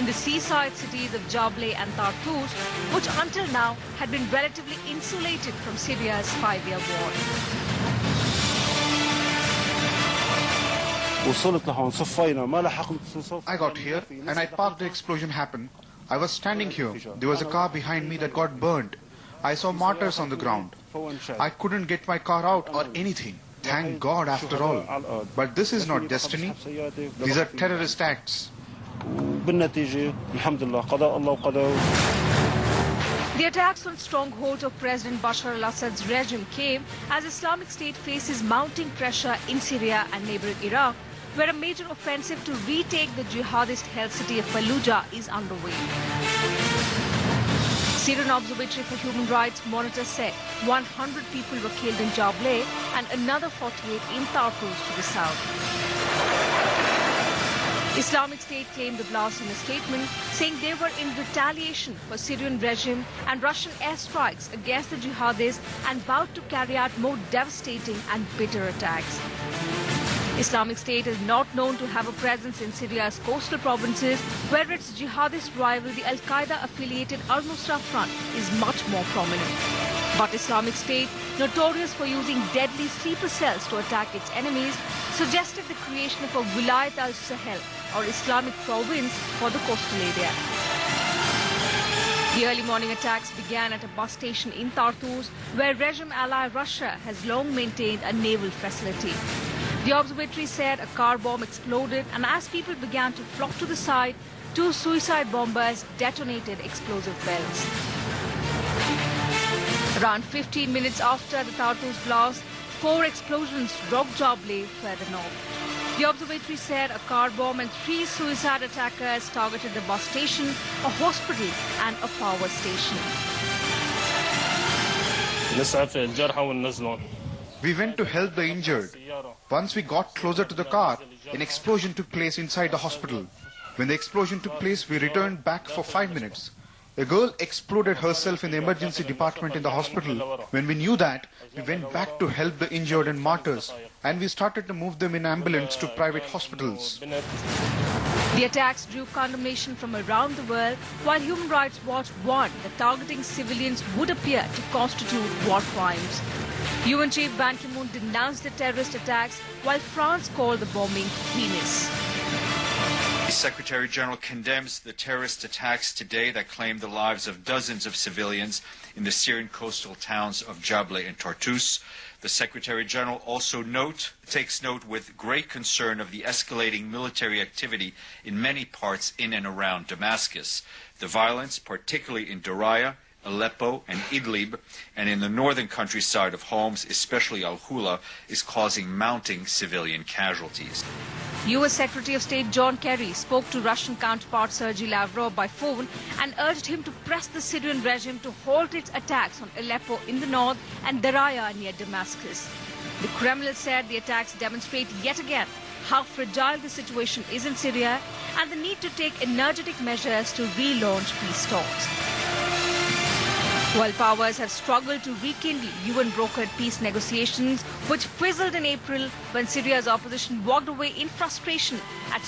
in the seaside cities of Jableh and Tartus, which until now had been relatively insulated from Syria's 5-year war. I got here and I parked. The explosion happened. I was standing here. There was a car behind me that got burned. I saw martyrs on the ground. I couldn't get my car out or anything. Thank God after all. But this is not destiny. These are terrorist acts. The attacks on strongholds of President Bashar al-Assad's regime came as Islamic State faces mounting pressure in Syria and neighboring Iraq, where a major offensive to retake the jihadist-held city of Fallujah is underway. Syrian Observatory for Human Rights monitors said 100 people were killed in Jableh and another 48 in Tartus to the south. Islamic State claimed the blast in a statement, saying they were in retaliation for Syrian regime and Russian airstrikes against the jihadists and vowed to carry out more devastating and bitter attacks. Islamic State is not known to have a presence in Syria's coastal provinces, where its jihadist rival, the Al-Qaeda-affiliated Al-Nusra Front, is much more prominent. But Islamic State, notorious for using deadly sleeper cells to attack its enemies, suggested the creation of a Wilayat al-Sahel, or Islamic province, for the coastal area. The early morning attacks began at a bus station in Tartus, where regime ally Russia has long maintained a naval facility. The observatory said a car bomb exploded, and as people began to flock to the site, 2 suicide bombers detonated explosive bells. Around 15 minutes after the Tartus blast, 4 explosions rocked Jableh further north. The observatory said a car bomb and 3 suicide attackers targeted the bus station, a hospital and a power station. We went to help the injured. Once we got closer to the car, an explosion took place inside the hospital. When the explosion took place, we returned back for 5 minutes. A girl exploded herself in the emergency department in the hospital. When we knew that, we went back to help the injured and martyrs, and we started to move them in ambulance to private hospitals. The attacks drew condemnation from around the world, while Human Rights Watch warned that targeting civilians would appear to constitute war crimes. UN Chief Ban Ki-moon denounced the terrorist attacks, while France called the bombing heinous. The Secretary General condemns the terrorist attacks today that claimed the lives of dozens of civilians in the Syrian coastal towns of Jableh and Tartus. The Secretary General also takes note with great concern of the escalating military activity in many parts in and around Damascus. The violence, particularly in Daraya, Aleppo and Idlib, and in the northern countryside of Homs, especially Al-Hula, is causing mounting civilian casualties. U.S. Secretary of State John Kerry spoke to Russian counterpart Sergei Lavrov by phone and urged him to press the Syrian regime to halt its attacks on Aleppo in the north and Daraya near Damascus. The Kremlin said the attacks demonstrate yet again how fragile the situation is in Syria and the need to take energetic measures to relaunch peace talks. World powers have struggled to rekindle UN-brokered peace negotiations, which fizzled in April when Syria's opposition walked away in frustration at